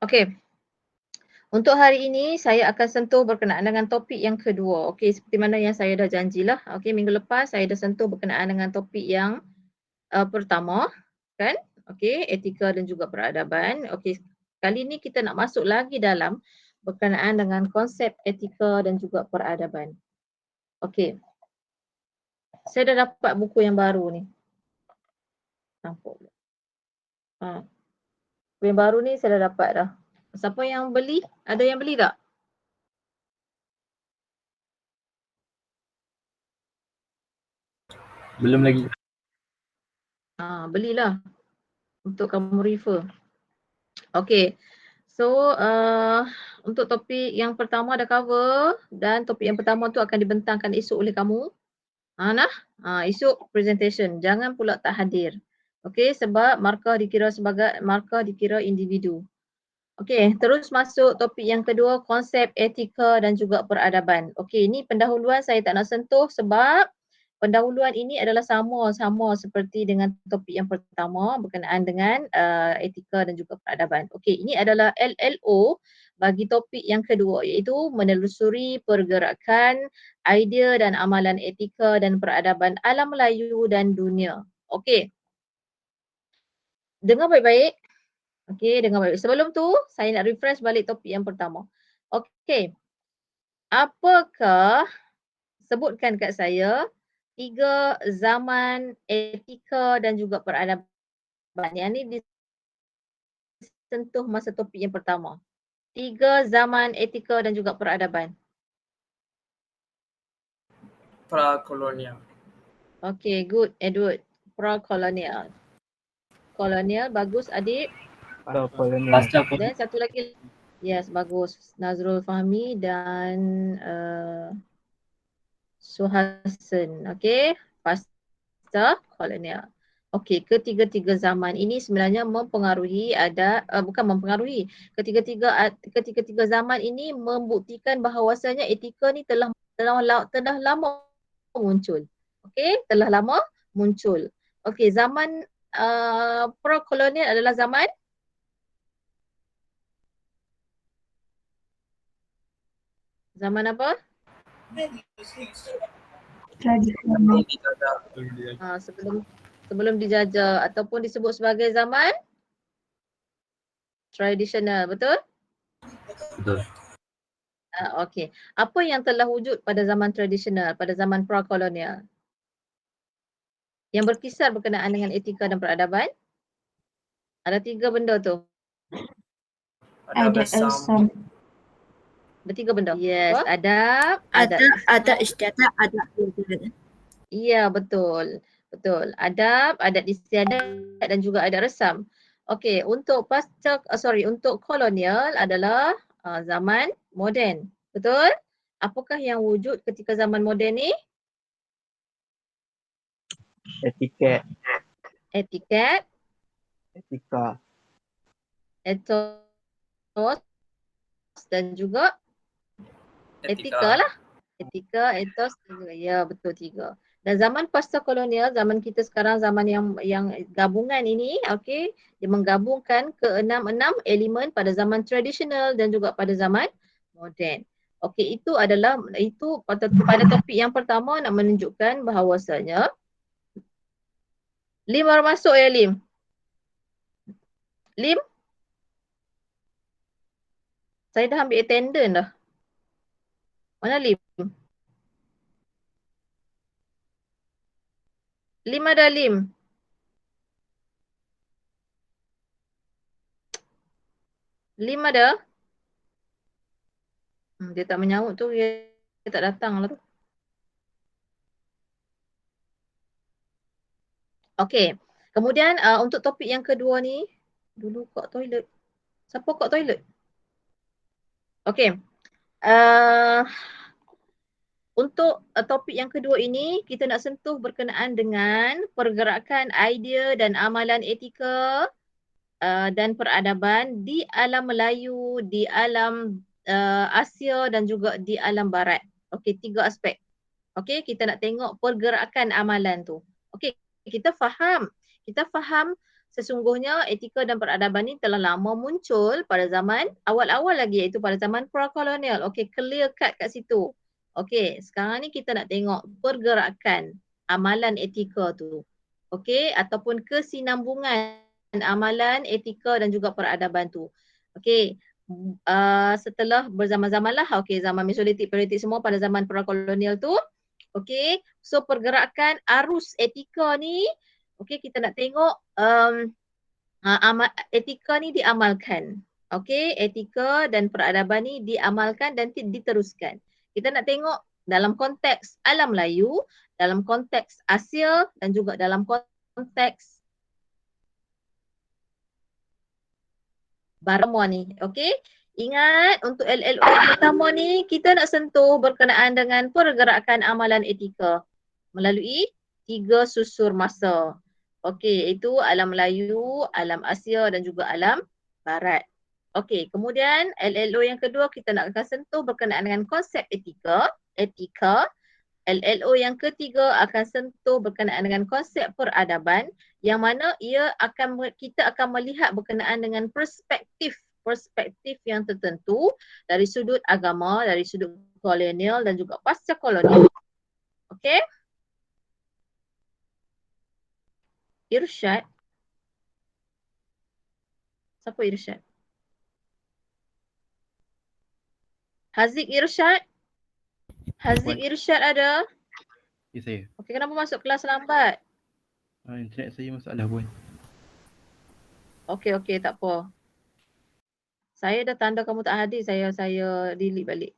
Okey. Untuk hari ini saya akan sentuh berkenaan dengan topik yang kedua. Okey, seperti mana yang saya dah janjilah. Okey, minggu lepas saya dah sentuh berkenaan dengan topik yang pertama, kan? Okey, etika dan juga peradaban. Okey, kali ni kita nak masuk lagi dalam berkenaan dengan konsep etika dan juga peradaban. Okey. Saya dah dapat buku yang baru ni. Nampak tak? Buku yang baru ni saya dah dapat dah. Siapa yang beli? Ada yang beli tak? Belum lagi. Belilah untuk kamu refer. Okey. So, untuk topik yang pertama dah cover dan topik yang pertama tu akan dibentangkan esok oleh kamu. Esok presentation. Jangan pula tak hadir. Okey, sebab markah dikira individu. Okey, terus masuk topik yang kedua, konsep etika dan juga peradaban. Okey, ini pendahuluan saya tak nak sentuh sebab pendahuluan ini adalah sama seperti dengan topik yang pertama berkenaan dengan etika dan juga peradaban. Okey, ini adalah LLO bagi topik yang kedua iaitu menelusuri pergerakan, idea dan amalan etika dan peradaban alam Melayu dan dunia. Okey. Dengar baik-baik. Okey, dengar baik. Sebelum tu, saya nak refresh balik topik yang pertama. Okey. Apakah, sebutkan kat saya, 3 zaman etika dan juga peradaban. Yang ni disentuh masa topik yang pertama. 3 zaman etika dan juga peradaban. Prakolonial. Okey, good Edward. Pra-kolonial. Kolonial, bagus adik. Pasca Dan satu lagi, yes, bagus. Nazrul Fahmi dan Suhasan. Okey, pasca kolonial. Okey, ketiga-tiga zaman ini sebenarnya mempengaruhi bukan mempengaruhi. Ketiga-tiga zaman ini membuktikan bahawasanya etika ni telah lama muncul. Okey, telah lama muncul. Okey, zaman pra-kolonial adalah zaman apa? Sebelum dijajah ataupun disebut sebagai zaman tradisional, betul? Betul. Okey. Apa yang telah wujud pada zaman tradisional, pada zaman pra-kolonial? Yang berkisar berkenaan dengan etika dan peradaban? Ada 3 benda tu. Ada bersam. Ada 3 benda. Yes, adab, Adat istiadat, adat istiadat. Ya, betul. Betul. Adab, adat istiadat dan juga adat resam. Okey, untuk untuk kolonial adalah zaman moden. Betul? Apakah yang wujud ketika zaman moden ni? Etiket. Etiket, Etika. etos dan juga etika lah. Etika, etos dan juga, ya betul 3. Dan zaman pasca kolonial, zaman kita sekarang, zaman yang gabungan ini, okey, dia menggabungkan ke-6 elemen pada zaman tradisional dan juga pada zaman moden. Okey, itu pada topik yang pertama nak menunjukkan bahawasanya Lim baru masuk ya Lim. Lim? Saya dah ambil attendance dah. Mana Lim? Lim ada Lim? Lim ada? Dia tak menyahut tu, dia tak datang lah tu. Okey. Kemudian untuk topik yang kedua ni, dulu kat toilet. Siapa kat toilet? Okey. Untuk topik yang kedua ini, kita nak sentuh berkenaan dengan pergerakan idea dan amalan etika dan peradaban di alam Melayu, di alam Asia dan juga di alam Barat. Okey, 3 aspek. Okey, kita nak tengok pergerakan amalan tu. Okey, kita faham sesungguhnya etika dan peradaban ni telah lama muncul pada zaman awal-awal lagi, iaitu pada zaman prakolonial. Okey, clear cut kat situ. Okey, sekarang ni kita nak tengok pergerakan amalan etika tu. Okey, ataupun kesinambungan amalan etika dan juga peradaban tu. Okey, setelah berzaman-zaman lah, okey, zaman Mesolitik, Paleolitik semua pada zaman prakolonial tu. Okey, so pergerakan arus etika ni, okey, kita nak tengok etika ni diamalkan. Okey, etika dan peradaban ni diamalkan dan diteruskan. Kita nak tengok dalam konteks alam Melayu, dalam konteks Asia dan juga dalam konteks Barat ni. Okey, ingat untuk LLO yang pertama ni kita nak sentuh berkenaan dengan pergerakan amalan etika melalui 3 susur masa. Okey, iaitu alam Melayu, alam Asia dan juga alam Barat. Okey, kemudian LLO yang kedua kita nak akan sentuh berkenaan dengan konsep etika. LLO yang ketiga akan sentuh berkenaan dengan konsep peradaban, yang mana kita akan melihat berkenaan dengan perspektif yang tertentu dari sudut agama, dari sudut kolonial dan juga pasca kolonial. Okey? Irsyad. Siapa Irsyad? Haziq Irsyad? Haziq Irsyad ada? Ya, saya. Okey, kenapa masuk kelas lambat? Internet saya masalah pun. Okey, tak apa. Saya dah tanda kamu tak hadir, saya delete balik.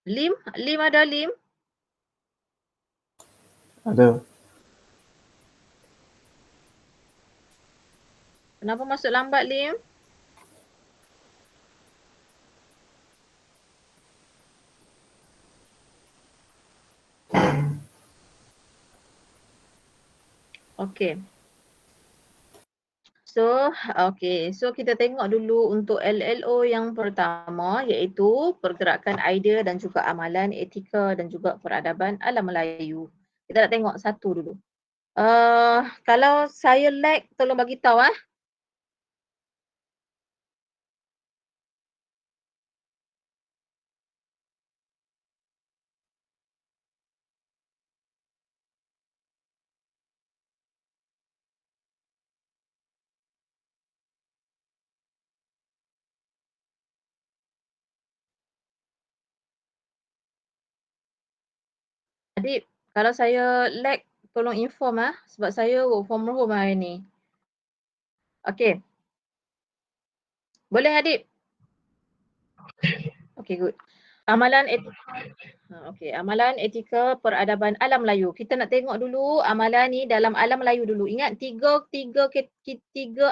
Lim ada Lim? Ada. Kenapa masuk lambat Lim? Okey. So kita tengok dulu untuk LLO yang pertama, iaitu pergerakan idea dan juga amalan etika dan juga peradaban alam Melayu. Kita nak tengok satu dulu. Kalau saya lag, tolong bagi tahu . Adik, kalau saya lag, tolong inform sebab saya work from home hari ni. Okey. Boleh adik? Okey, good. Amalan etika peradaban alam Melayu. Kita nak tengok dulu amalan ni dalam alam Melayu dulu. Ingat tiga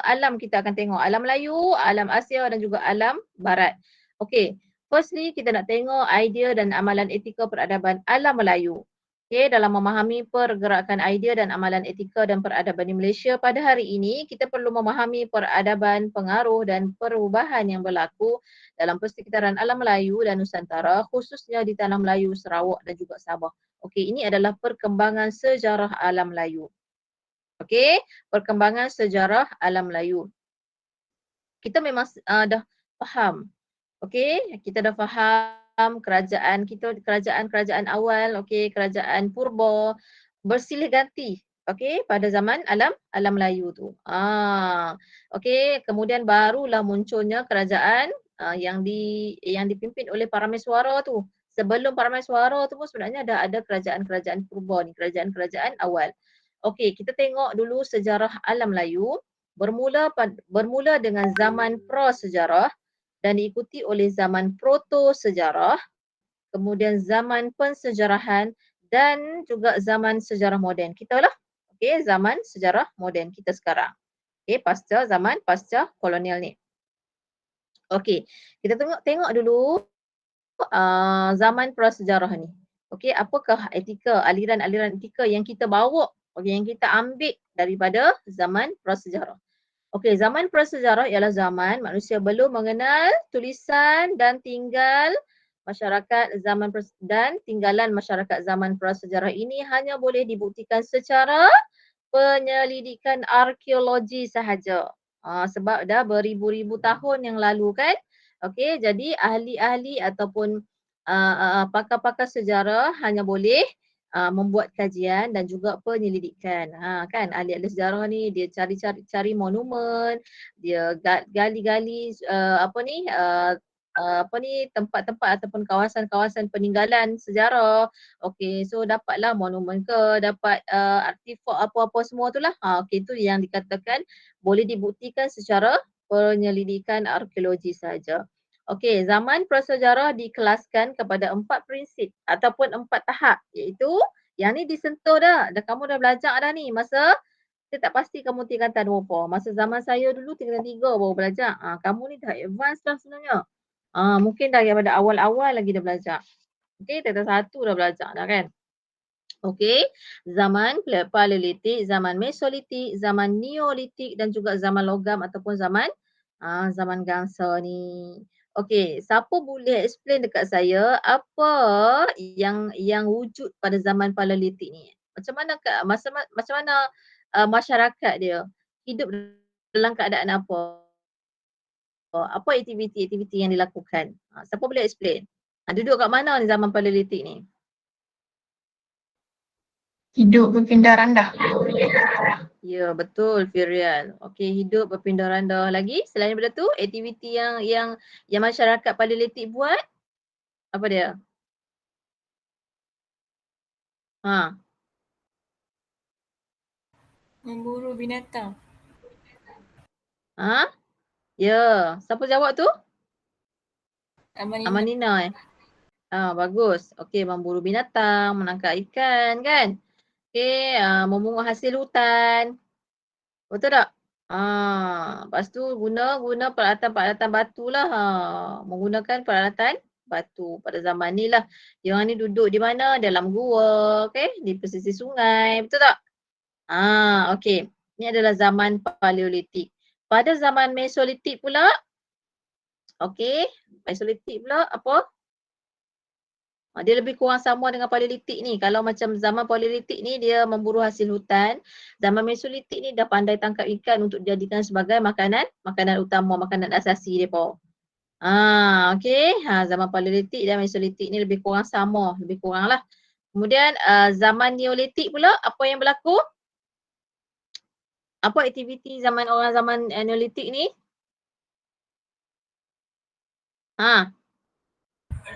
alam kita akan tengok. Alam Melayu, alam Asia dan juga alam Barat. Okey. Firstly kita nak tengok idea dan amalan etika peradaban alam Melayu. Okey, dalam memahami pergerakan idea dan amalan etika dan peradaban di Malaysia pada hari ini, kita perlu memahami peradaban, pengaruh dan perubahan yang berlaku dalam persekitaran alam Melayu dan Nusantara, khususnya di Tanah Melayu, Sarawak dan juga Sabah. Okey, ini adalah perkembangan sejarah alam Melayu. Okey, perkembangan sejarah alam Melayu. Kita memang dah faham. Okey, kita dah faham kerajaan awal, okey, kerajaan purba bersilih ganti, okey, pada zaman alam Melayu tu. Okey, kemudian barulah munculnya kerajaan yang dipimpin oleh Parameswara tu. Sebelum Parameswara tu pun sebenarnya dah ada kerajaan-kerajaan purba ni, kerajaan-kerajaan awal. Okey, kita tengok dulu sejarah alam Melayu bermula dengan zaman prasejarah dan diikuti oleh zaman proto-sejarah, kemudian zaman pensejarahan dan juga zaman sejarah moden. Kita lah, okey, zaman sejarah moden kita sekarang. Okey, zaman pasca kolonial ni. Okey, kita tengok dulu zaman prasejarah ni. Okey, apakah etika, aliran-aliran etika yang kita bawa, okey, yang kita ambil daripada zaman prasejarah. Okey, zaman prasejarah ialah zaman manusia belum mengenal tulisan dan tinggal masyarakat zaman dan tinggalan masyarakat zaman prasejarah ini hanya boleh dibuktikan secara penyelidikan arkeologi sahaja. Sebab dah beribu-ribu tahun yang lalu kan. Okey, jadi ahli-ahli ataupun pakar-pakar sejarah hanya boleh membuat kajian dan juga penyelidikan. Kan ahli-ahli sejarah ni dia cari monumen, dia gali-gali tempat-tempat ataupun kawasan-kawasan peninggalan sejarah. Okey, so dapatlah monumen ke, dapat artifak apa-apa semua tu lah. Okey, itu yang dikatakan boleh dibuktikan secara penyelidikan arkeologi sahaja. Okey, zaman prasejarah dikelaskan kepada 4 prinsip ataupun 4 tahap, iaitu yang ni disentuh dah. Kamu dah belajar dah ni masa saya tak pasti kamu tingkatan berapa. Masa zaman saya dulu tingkatan 3 baru belajar. Kamu ni dah advance dah sebenarnya. Mungkin daripada awal-awal lagi dah belajar. Okey, tingkatan 1 dah belajar dah kan. Okey, zaman Paleolitik, zaman Mesolitik, zaman Neolitik dan juga zaman logam ataupun zaman gangsa ni. Okey, siapa boleh explain dekat saya apa yang wujud pada zaman Paleolitik ni? Macam mana masyarakat dia hidup dalam keadaan apa? Apa aktiviti-aktiviti yang dilakukan? Siapa boleh explain? Duduk kat mana ni zaman Paleolitik ni? Hidup berpindah randah. Ya, betul Firial. Okey, hidup berpindah randah. Lagi selain daripada tu, aktiviti yang masyarakat Paleolitik buat apa dia? Ha. Memburu binatang. Ha? Ya, siapa jawab tu? Amanina. Amanina bagus. Okey, memburu binatang, menangkap ikan kan? Okey, memungut hasil hutan. Betul tak? Lepas tu guna peralatan batu lah. Menggunakan peralatan batu pada zaman ni lah. Yang ni duduk di mana? Dalam gua, okey? Di pesisir sungai, betul tak? Okey. Ni adalah zaman Paleolitik. Pada zaman Mesolitik pula, okey, Mesolitik pula apa? Dia lebih kurang sama dengan Paleolitik ni. Kalau macam zaman Paleolitik ni dia memburu hasil hutan, zaman Mesolitik ni dah pandai tangkap ikan untuk dijadikan sebagai makanan utama, makanan asasi depa. Okey. Zaman Paleolitik dan Mesolitik ni lebih kurang sama, lebih kurang lah. Kemudian zaman Neolitik pula apa yang berlaku? Apa aktiviti zaman Neolitik ni?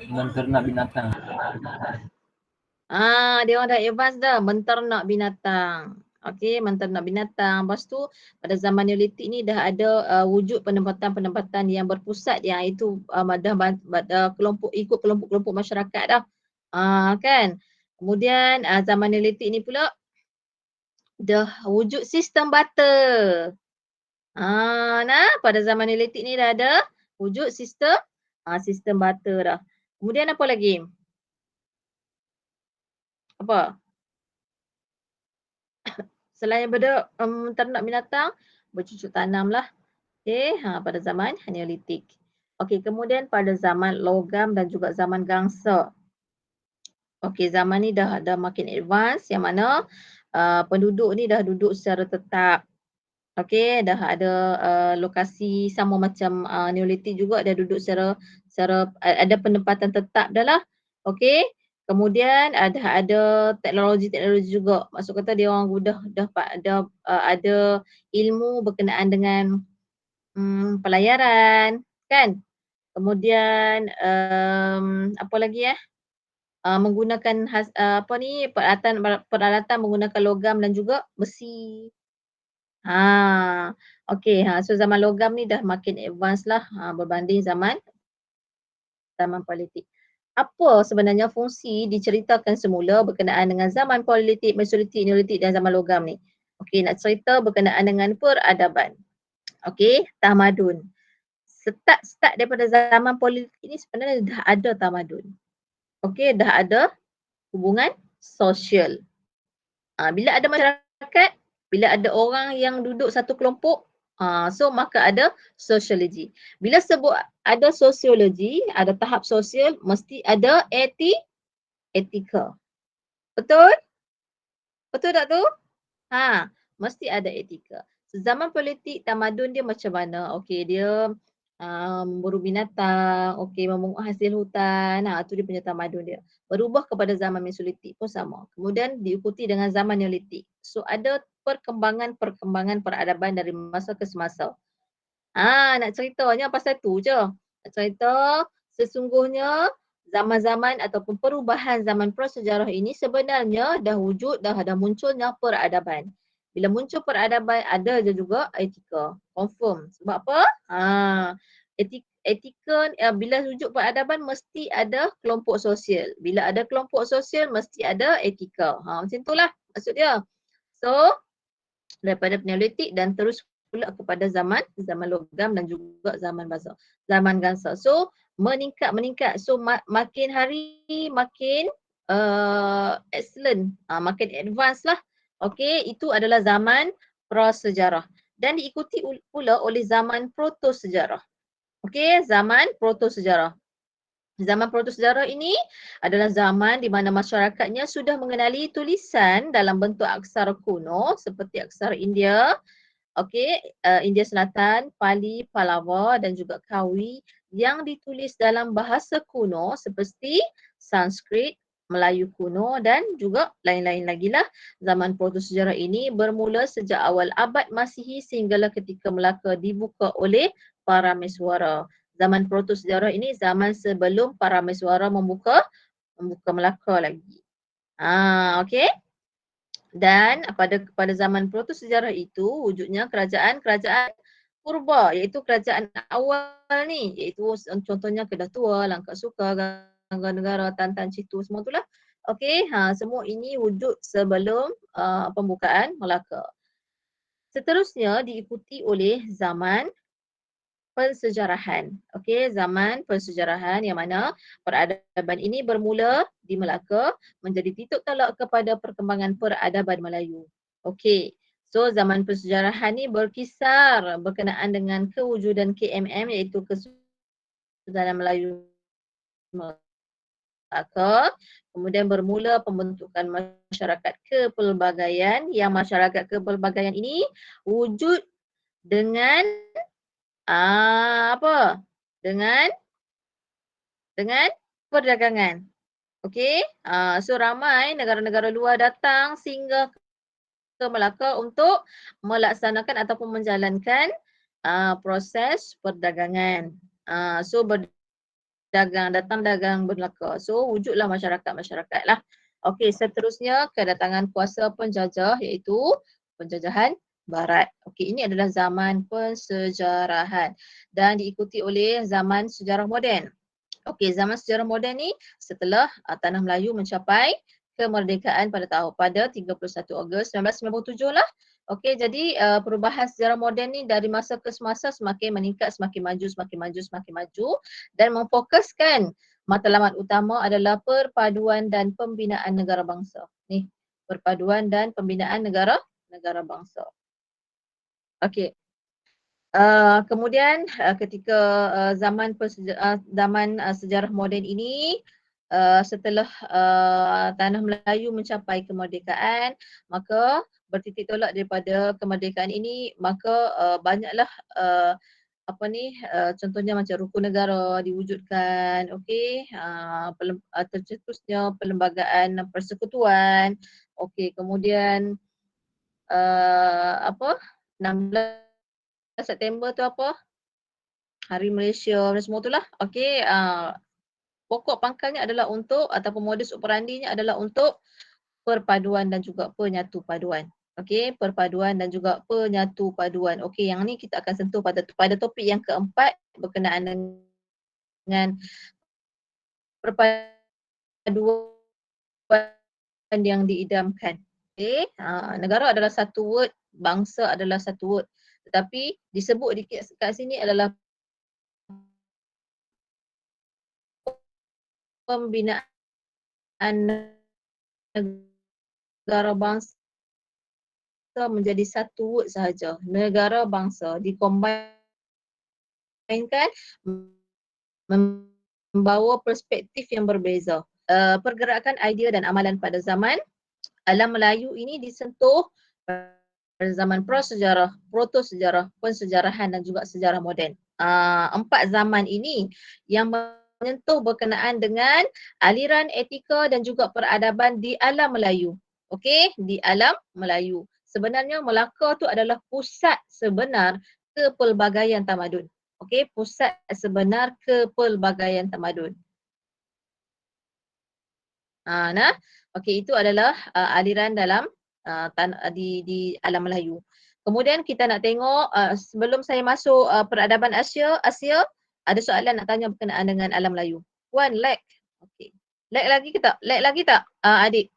Menternak binatang. Dia orang dah advance dah, menternak binatang. Okey, menternak binatang. Lepas tu pada zaman Neolitik ni dah ada wujud penempatan-penempatan yang berpusat yang itu dah ikut kelompok-kelompok masyarakat dah. Kan? Kemudian zaman Neolitik ni pula dah wujud sistem barter. Pada zaman Neolitik ni dah ada wujud sistem barter dah. Kemudian apa lagi? Apa? Selain daripada ternak binatang, bercucuk tanam lah. Okey, pada zaman Neolitik. Okey, kemudian pada zaman logam dan juga zaman gangsa. Okey, zaman ni dah makin advance yang mana penduduk ni dah duduk secara tetap. Okey, dah ada lokasi sama macam Neolitik juga, dah duduk secara ada penempatan tetap dah lah. Okey. Kemudian ada teknologi-teknologi juga. Maksud kata dia orang dah ada ilmu berkenaan dengan pelayaran kan. Kemudian apa lagi menggunakan peralatan menggunakan logam dan juga besi. Okey, so zaman logam ni dah makin advance lah berbanding zaman Paleolitik. Apa sebenarnya fungsi diceritakan semula berkenaan dengan zaman Paleolitik, Mesolitik, Neolitik dan zaman logam ni? Okey, nak cerita berkenaan dengan peradaban. Okey, tamadun. Start daripada zaman Paleolitik ni sebenarnya dah ada tamadun. Okey, dah ada hubungan sosial. Bila ada masyarakat, bila ada orang yang duduk satu kelompok, So maka ada sosiologi. Bila sebut ada sosiologi, ada tahap sosial, mesti ada etika. Betul? Betul tak tu? Mesti ada etika. Zaman politik tamadun dia macam mana? Okey, dia memburu binatang, okey, memungut hasil hutan. Tu dia punya tamadun dia. Berubah kepada zaman Mesolitik pun sama. Kemudian diikuti dengan zaman Neolitik. So ada perkembangan peradaban dari masa ke semasa. Nak ceritanya pasal tu je. Nak cerita sesungguhnya zaman-zaman ataupun perubahan zaman prasejarah ini sebenarnya dah wujud, dah munculnya peradaban. Bila muncul peradaban, ada je juga etika. Confirm. Sebab apa? Etika, bila wujud peradaban mesti ada kelompok sosial. Bila ada kelompok sosial mesti ada etika. Macam itulah maksud dia. So, daripada Neolitik dan terus pula kepada zaman logam dan juga zaman gansa. So meningkat. So makin hari makin excellent, makin advance lah. Okey, itu adalah zaman prasejarah dan diikuti pula oleh zaman protosejarah. Okey, zaman protosejarah. Zaman protosejarah ini adalah zaman di mana masyarakatnya sudah mengenali tulisan dalam bentuk aksara kuno seperti aksara India, India Selatan, Pali, Pallava dan juga Kawi yang ditulis dalam bahasa kuno seperti Sanskrit, Melayu kuno dan juga lain-lain lagi lah. Zaman protosejarah ini bermula sejak awal abad Masihi sehinggalah ketika Melaka dibuka oleh para meswara. Zaman protosejarah ini zaman sebelum para meswara membuka Melaka lagi. Okey. Dan pada zaman protosejarah itu wujudnya kerajaan purba iaitu kerajaan awal ni iaitu contohnya Kedah Tua, Langkat Suka, Gangga Negara, Tan Citu semua itulah. Okey, semua ini wujud sebelum pembukaan Melaka. Seterusnya diikuti oleh zaman pensejarahan. Okey, zaman pensejarahan yang mana peradaban ini bermula di Melaka menjadi titik tolak kepada perkembangan peradaban Melayu. Okey. So zaman pensejarahan ni berkisar berkenaan dengan kewujudan KMM iaitu Kesultanan Melayu Melaka. Kemudian bermula pembentukan masyarakat kepelbagaian yang masyarakat kepelbagaian ini wujud dengan Dengan perdagangan. Okey? So ramai negara-negara luar datang singgah ke Melaka untuk melaksanakan ataupun menjalankan proses perdagangan. So datang dagang Melaka. So wujudlah masyarakat lah. Okey, seterusnya kedatangan kuasa penjajah iaitu penjajahan Barat. Okey, ini adalah zaman pensejarahan dan diikuti oleh zaman sejarah moden. Okey, zaman sejarah moden ni setelah Tanah Melayu mencapai kemerdekaan pada 31 Ogos 1997 lah. Okey, jadi perubahan sejarah moden ni dari masa ke semasa semakin meningkat, semakin maju dan memfokuskan matlamat utama adalah perpaduan dan pembinaan negara bangsa. Ni, perpaduan dan pembinaan negara bangsa. Okey. Kemudian ketika zaman sejarah moden ini setelah Tanah Melayu mencapai kemerdekaan, maka bertitik tolak daripada kemerdekaan ini, maka banyaklah contohnya macam rukun negara diwujudkan, okey, tercetusnya perlembagaan persekutuan, okey, kemudian 16 September tu apa? Hari Malaysia dan semua itulah. Okey, pokok pangkalnya adalah untuk ataupun modus operandinya adalah untuk perpaduan dan juga penyatu paduan. Okey, perpaduan dan juga penyatu paduan. Okey, yang ni kita akan sentuh pada topik yang keempat berkenaan dengan perpaduan yang diidamkan. Okey, negara adalah satu word, bangsa adalah satu word. Tetapi disebut kat sini adalah pembinaan negara bangsa bangsa menjadi satu word sahaja. Negara bangsa dikombinkan membawa perspektif yang berbeza. Pergerakan idea dan amalan pada zaman alam Melayu ini disentuh pada zaman prasejarah, proto-sejarah, pensejarahan dan juga sejarah moden. 4 zaman ini yang menyentuh berkenaan dengan aliran etika dan juga peradaban di alam Melayu. Okey, di alam Melayu. Sebenarnya Melaka tu adalah pusat sebenar kepelbagaian tamadun. Okey, pusat sebenar kepelbagaian tamadun. Nah, okey, itu adalah aliran dalam di alam Melayu. Kemudian kita nak tengok sebelum saya masuk peradaban Asia, ada soalan nak tanya berkenaan dengan alam Melayu. Wan, lag. Okey. Lag lagi ke tak? Lag lagi tak, adik?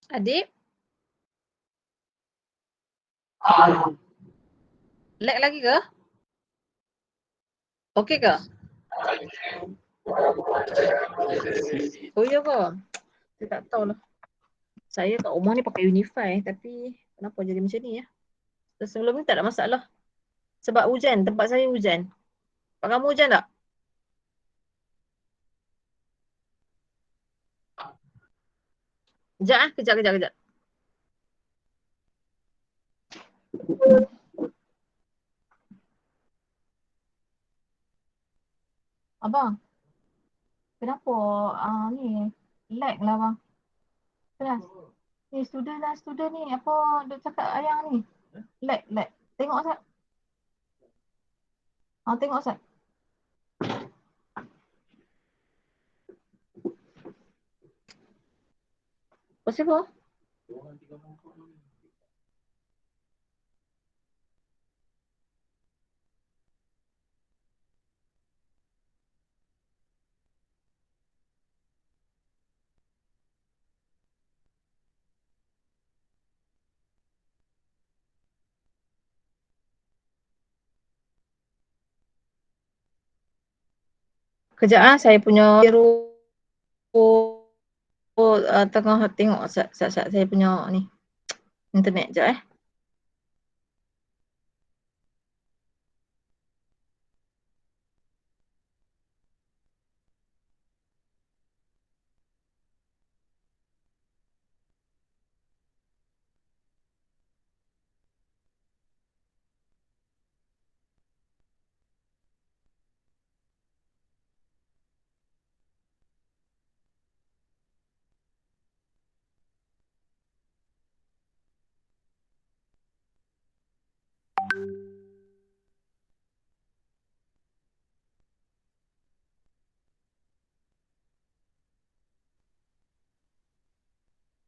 Adik? Lag lagi ke? Okey ke? Oh ya ke? Saya tak tahu lah. Saya kat rumah ni pakai Unify tapi kenapa jadi macam ni ya? Sebelum ni tak ada masalah. Sebab hujan, tempat saya hujan. Tempat kamu hujan tak? Kejap. Abang, kenapa ni lag lah bang? Kelas. Ni student ni apa dia cakap ayang ni? Lag. Tengok Ustaz. Tengok Ustaz. Pasal apa? Kejap saya punya tengah tengok Ustaz saya punya ni internet jap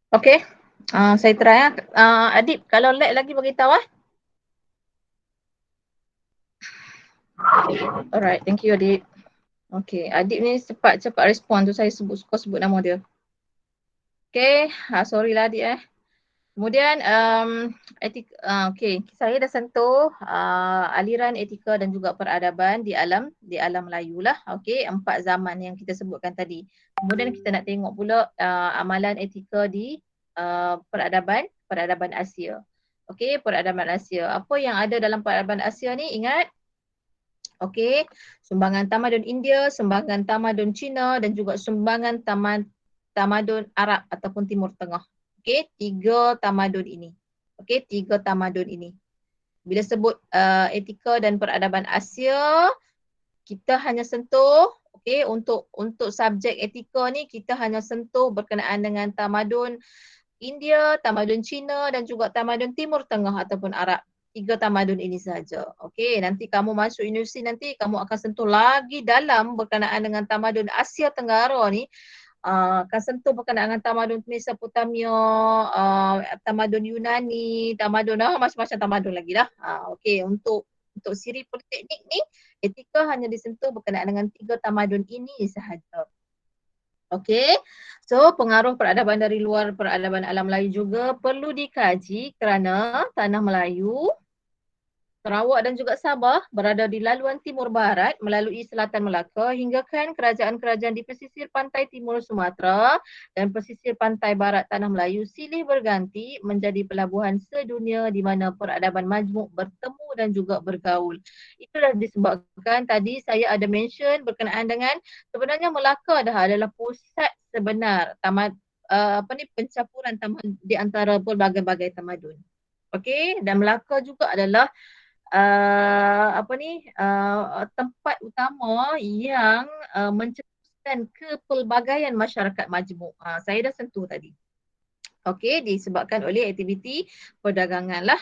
Okey. Saya try Adib, kalau lag lagi beritahu Alright, thank you Adib. Okey, Adib ni cepat respon tu saya suka sebut nama dia. Okey, sorry lah Adib Kemudian okey, saya dah sentuh aliran etika dan juga peradaban di alam Melayu lah. Okey, 4 zaman yang kita sebutkan tadi. Kemudian kita nak tengok pula amalan etika di peradaban Asia. Okey, peradaban Asia. Apa yang ada dalam peradaban Asia ni? Ingat? Okey, sumbangan tamadun India, sumbangan tamadun Cina dan juga sumbangan tamadun Arab ataupun Timur Tengah. Okey, 3 tamadun ini. Okey, 3 tamadun ini. Bila sebut etika dan peradaban Asia, kita hanya sentuh, okey, untuk subjek etika ni kita hanya sentuh berkenaan dengan tamadun India, tamadun Cina dan juga tamadun Timur Tengah ataupun Arab. 3 tamadun ini saja. Okey, nanti kamu masuk universiti nanti kamu akan sentuh lagi dalam berkenaan dengan tamadun Asia Tenggara ni. Akan sentuh berkenaan dengan tamadun Mesopotamia, tamadun Yunani, tamadun macam-macam tamadun lagi lah. Okey, untuk siri politeknik ni etika hanya disentuh berkenaan dengan 3 tamadun ini sahaja. Okey. So pengaruh peradaban dari luar peradaban alam Melayu juga perlu dikaji kerana tanah Melayu Sarawak dan juga Sabah berada di laluan timur barat melalui selatan Melaka hingga kan kerajaan-kerajaan di pesisir pantai timur Sumatera dan pesisir pantai barat Tanah Melayu silih berganti menjadi pelabuhan sedunia di mana peradaban majmuk bertemu dan juga bergaul. Itulah disebabkan tadi saya ada mention berkenaan dengan sebenarnya Melaka adalah pusat sebenar pencampuran di antara pelbagai-bagai tamadun. Okey, dan Melaka juga adalah tempat utama yang mencetuskan kepelbagaian masyarakat majmuk. Saya dah sentuh tadi. Okey, disebabkan oleh aktiviti perdagangan lah.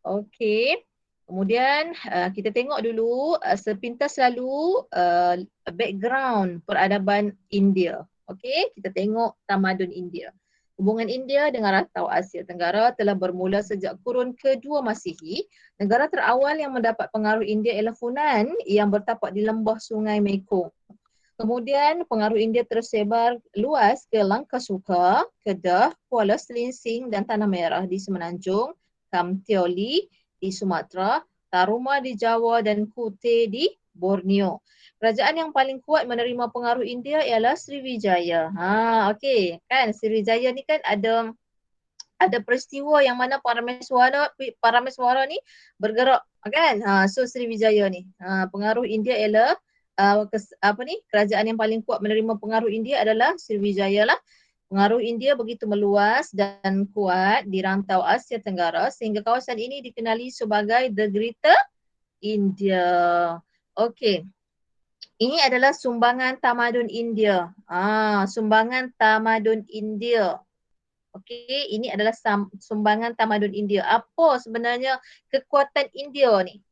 Okey. Kemudian kita tengok dulu sepintas lalu background peradaban India. Okey, kita tengok tamadun India. Hubungan India dengan rantau Asia Tenggara telah bermula sejak kurun kedua Masihi. Negara terawal yang mendapat pengaruh India ialah Funan yang bertapak di lembah sungai Mekong. Kemudian pengaruh India tersebar luas ke Langkasuka, Kedah, Kuala Selinsing dan Tanah Merah di Semenanjung, Kamtioli di Sumatera, Taruma di Jawa dan Kute di Borneo. Kerajaan yang paling kuat menerima pengaruh India ialah Sriwijaya. Okey, kan Sriwijaya ni kan ada peristiwa yang mana Parameswara ni bergerak, kan? So Sriwijaya ni pengaruh India ialah kerajaan yang paling kuat menerima pengaruh India adalah Sriwijaya lah. Pengaruh India begitu meluas dan kuat di rantau Asia Tenggara sehingga kawasan ini dikenali sebagai The Greater India. Okey. Ini adalah sumbangan tamadun India. Sumbangan tamadun India. Okey, ini adalah sumbangan tamadun India. Apa sebenarnya kekuatan India ni?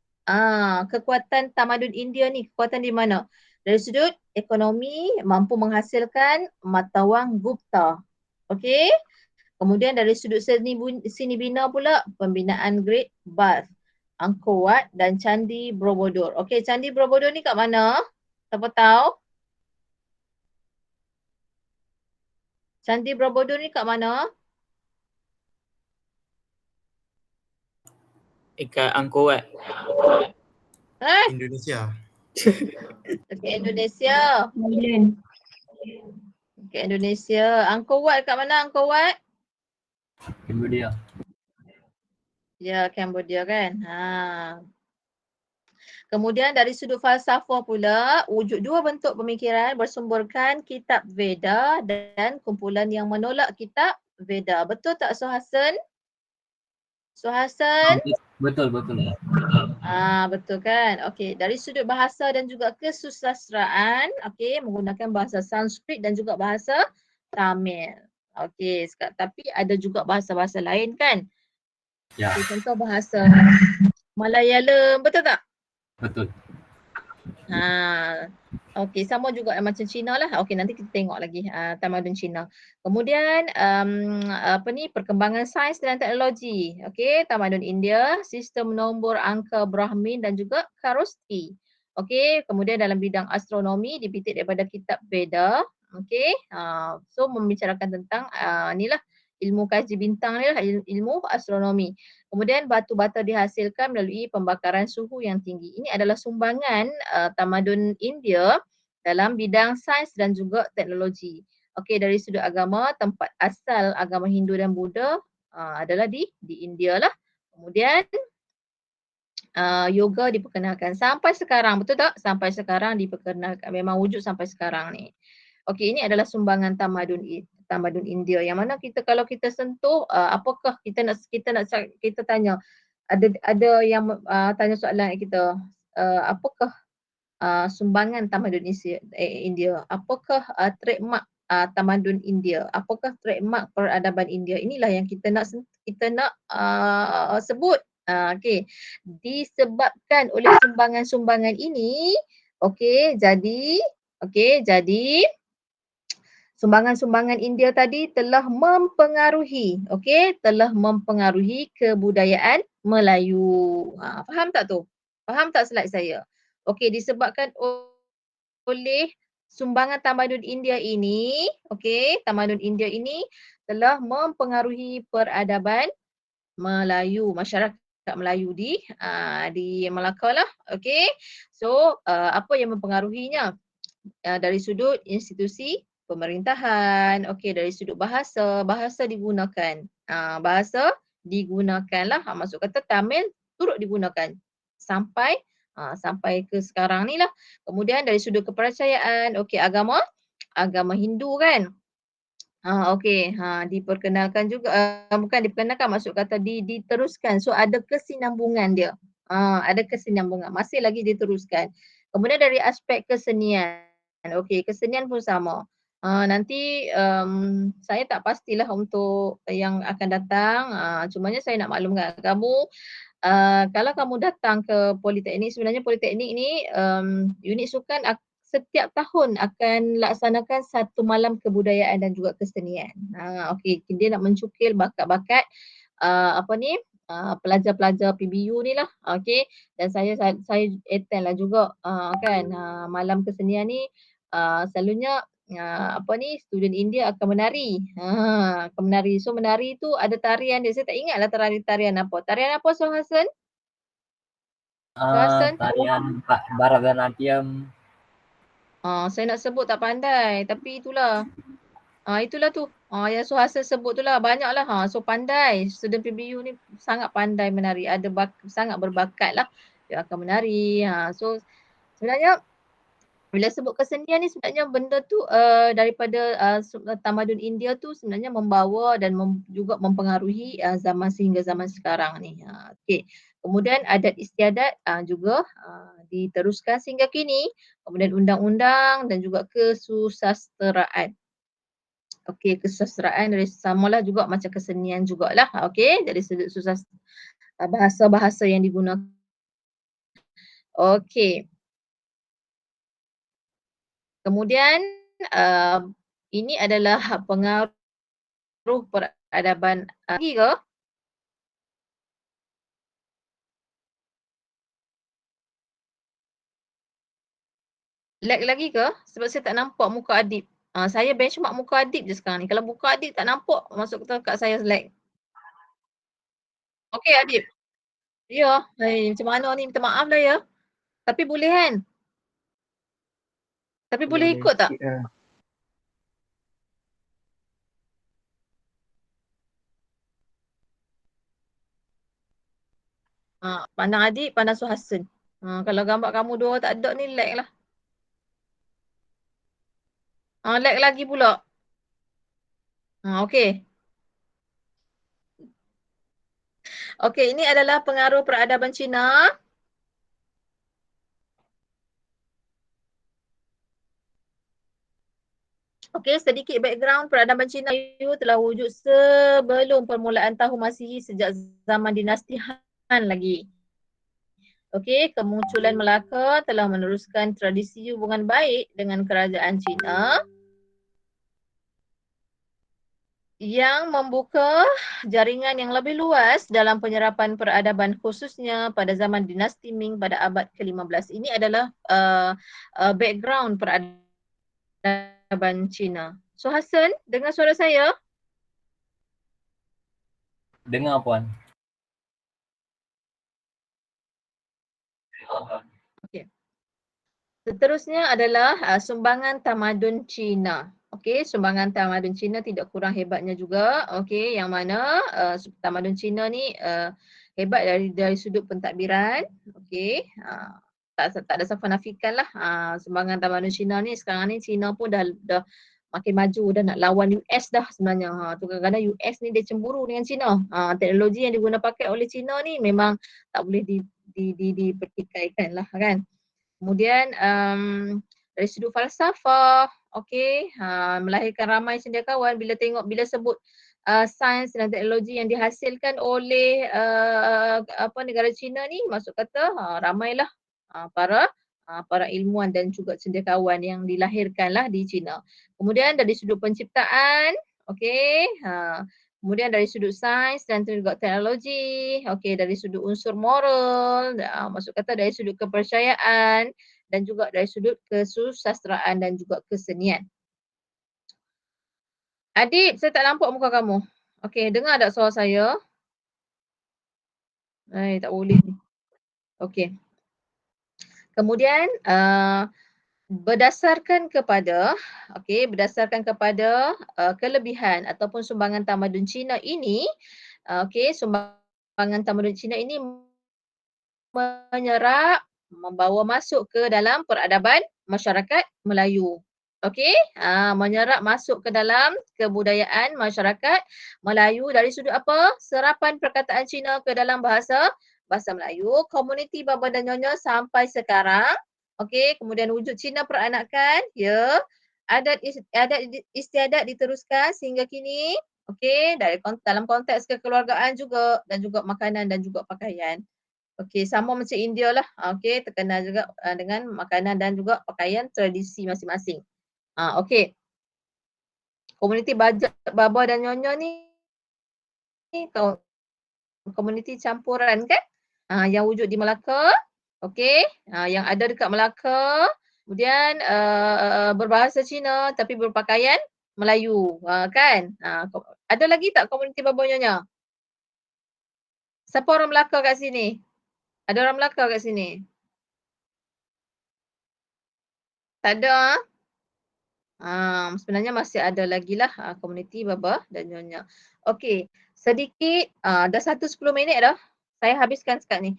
Kekuatan tamadun India ni, kekuatan di mana? Dari sudut ekonomi mampu menghasilkan mata wang Gupta. Okey. Kemudian dari sudut seni bina pula pembinaan Great Bath, Angkor Wat dan Candi Borobudur. Okey, Candi Borobudur ni kat mana? Siapa tahu? Candi Borobudur ni kat mana? Dekat Angkor Wat. Indonesia. Dekat Indonesia. Thailand. Dekat Indonesia. Angkor Wat kat mana Angkor Wat? Cambodia. Ya, Cambodia kan. Kemudian dari sudut falsafah pula, wujud dua bentuk pemikiran bersumberkan kitab Veda dan kumpulan yang menolak kitab Veda. Betul tak Suhasan? Suhasan? Betul. Betul kan? Okey, dari sudut bahasa dan juga kesusastraan, okey, menggunakan bahasa Sanskrit dan juga bahasa Tamil. Okey, tapi ada juga bahasa-bahasa lain kan? Ya. Okay, contoh bahasa Malayalam, betul tak? Betul. Okey, sama juga macam Cina lah. Okey, nanti kita tengok lagi tamadun Cina. Kemudian perkembangan sains dan teknologi. Okey, tamadun India, sistem nombor angka Brahmin dan juga Kharosthi. Okey, kemudian dalam bidang astronomi dipitik daripada kitab Veda. Okey, so membicarakan tentang inilah ilmu kaji bintang ni lah, ilmu astronomi. Kemudian batu bata dihasilkan melalui pembakaran suhu yang tinggi. Ini adalah sumbangan tamadun India dalam bidang sains dan juga teknologi. Okey, dari sudut agama, tempat asal agama Hindu dan Buddha adalah di India lah. Kemudian yoga diperkenalkan sampai sekarang, betul tak? Sampai sekarang diperkenalkan, memang wujud sampai sekarang ni. Okey, ini adalah sumbangan tamadun India yang mana kalau kita sentuh apakah kita tanya, ada yang tanya soalan kita, apakah sumbangan tamadun India, apakah trademark tamadun India, apakah trademark peradaban India? Inilah yang kita nak sebut. Okey, disebabkan oleh sumbangan-sumbangan ini, jadi sumbangan-sumbangan India tadi telah mempengaruhi kebudayaan Melayu. Faham tak tu? Faham tak slide saya? Okey, disebabkan oleh sumbangan tamadun India ini, tamadun India ini telah mempengaruhi peradaban Melayu, masyarakat Melayu di Melaka lah. Okey. So apa yang mempengaruhinya? Dari sudut institusi pemerintahan, okey, dari sudut bahasa, bahasa digunakan. Bahasa digunakanlah, masuk kata Tamil turut digunakan sampai sampai ke sekarang ni lah. Kemudian dari sudut kepercayaan, okey, agama Hindu kan. Okey, diperkenalkan juga, bukan diperkenalkan, maksud kata diteruskan. So ada kesinambungan dia. Ada kesinambungan, masih lagi diteruskan. Kemudian dari aspek kesenian, okey, kesenian pun sama. Nanti saya tak pastilah untuk yang akan datang, cumanya saya nak maklumkan kamu, kalau kamu datang ke politeknik, sebenarnya politeknik ni unit sukan setiap tahun akan laksanakan satu malam kebudayaan dan juga kesenian. Okey, dia nak mencukil bakat-bakat pelajar-pelajar PBU ni lah. Okey, dan saya attend lah juga kan malam kesenian ni. Selalunya student India akan menari. Akan menari. So menari tu ada tarian dia. Saya tak ingatlah tarian apa. Tarian apa Hasan? Hasan? Tarian Bharatanatyam. Saya nak sebut tak pandai, tapi itulah. Itulah tu. Yang Hasan sebut tu lah, banyaklah. So pandai. Student PBU ni sangat pandai menari. Sangat berbakat lah. Dia akan menari. So sebenarnya bila sebut kesenian ni sebenarnya benda tu daripada tamadun India tu sebenarnya membawa dan juga mempengaruhi zaman sehingga zaman sekarang ni. Okey. Kemudian adat istiadat juga diteruskan sehingga kini. Kemudian undang-undang dan juga kesusasteraan. Okey, kesusasteraan dari samalah juga macam kesenian jugalah. Okey, dari sudut bahasa-bahasa yang digunakan. Okey. Kemudian ini adalah pengaruh peradaban lagi ke? Lag lagi ke? Sebab saya tak nampak muka Adib. Saya benchmark muka Adib je sekarang ni. Kalau muka Adib tak nampak, masuk kat saya lag. Okey Adib. Ya, macam mana ni? Minta maaf lah ya. Tapi boleh kan? Tapi boleh ikut tak? Pandang Adib, pandang Suhasan. Kalau gambar kamu dua tak ada ni lag lah. Lag lagi pula. Okey. Okey, ini adalah pengaruh peradaban Cina. Okey, sedikit background peradaban Cina telah wujud sebelum permulaan tahun Masihi sejak zaman dinasti Han lagi. Okey, kemunculan Melaka telah meneruskan tradisi hubungan baik dengan kerajaan Cina yang membuka jaringan yang lebih luas dalam penyerapan peradaban khususnya pada zaman dinasti Ming pada abad ke-15. Ini adalah background peradaban Cina. So Hasan, dengar suara saya? Dengar Puan. Okey. Seterusnya adalah sumbangan tamadun Cina. Okey, sumbangan tamadun Cina tidak kurang hebatnya juga. Okey, yang mana tamadun Cina ni hebat dari sudut pentadbiran. Okey, tak ada siapa nafikan lah. Sumbangan tamadun Cina ni sekarang ni Cina pun dah makin maju, dah nak lawan US dah sebenarnya. Tu kadang-kadang US ni dia cemburu dengan Cina. Teknologi yang digunakan pakai oleh Cina ni memang tak boleh dipertikaikan lah kan. Kemudian dari sudut falsafah, okey, melahirkan ramai cendekiawan bila sebut sains dan teknologi yang dihasilkan oleh negara Cina ni, maksud kata ramailah para ilmuwan dan juga cendekiawan yang dilahirkanlah di Cina. Kemudian dari sudut penciptaan, okey, kemudian dari sudut sains dan juga teknologi, okey, dari sudut unsur moral, maksud kata dari sudut kepercayaan dan juga dari sudut kesusasteraan dan juga kesenian. Adib, saya tak nampak muka kamu. Okey, dengar tak suara saya? Tak boleh ni. Okey. Kemudian berdasarkan kepada kelebihan ataupun sumbangan tamadun Cina ini, sumbangan tamadun Cina ini menyerap, membawa masuk ke dalam peradaban masyarakat Melayu. Okey, menyerap masuk ke dalam kebudayaan masyarakat Melayu dari sudut apa? Serapan perkataan Cina ke dalam bahasa Melayu, komuniti baba dan nyonya sampai sekarang. Okey, kemudian wujud Cina peranakan, ya. Adat istiadat diteruskan sehingga kini. Okey, dalam konteks kekeluargaan juga dan juga makanan dan juga pakaian. Okey, sama macam India lah. Okey, terkenal juga dengan makanan dan juga pakaian tradisi masing-masing. Okey. Komuniti baba dan nyonya ni komuniti campuran kan? Yang wujud di Melaka. Okey, yang ada dekat Melaka. Kemudian berbahasa Cina tapi berpakaian Melayu. Kan? Ada lagi tak komuniti baba nyonya? Siapa orang Melaka kat sini? Ada orang Melaka kat sini? Tak ada? Sebenarnya masih ada lagi lah komuniti baba dan nyonya. Okey, sedikit dah 10 minit dah. Saya habiskan sekat ni.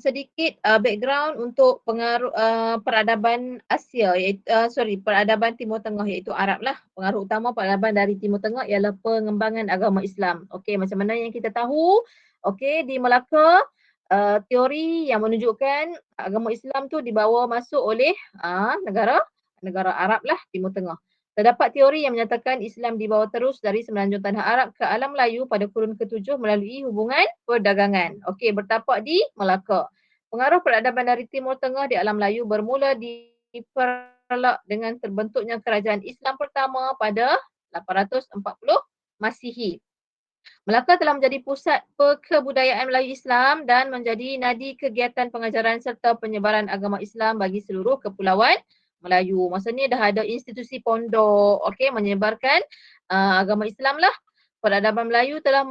Sedikit background untuk pengaruh peradaban Asia peradaban Timur Tengah iaitu Arab lah. Pengaruh utama peradaban dari Timur Tengah ialah pengembangan agama Islam. Okey, macam mana yang kita tahu? Okey, di Melaka teori yang menunjukkan agama Islam tu dibawa masuk oleh negara Arab lah, Timur Tengah. Terdapat teori yang menyatakan Islam dibawa terus dari semenanjung tanah Arab ke alam Melayu pada kurun ke-7 melalui hubungan perdagangan. Okey, bertapak di Melaka. Pengaruh peradaban dari Timur Tengah di alam Melayu bermula diperlak dengan terbentuknya kerajaan Islam pertama pada 840 Masihi. Melaka telah menjadi pusat kebudayaan Melayu Islam dan menjadi nadi kegiatan pengajaran serta penyebaran agama Islam bagi seluruh kepulauan Melayu. Masa ni dah ada institusi pondok, okey, menyebarkan agama Islam lah. Peradaban Melayu telah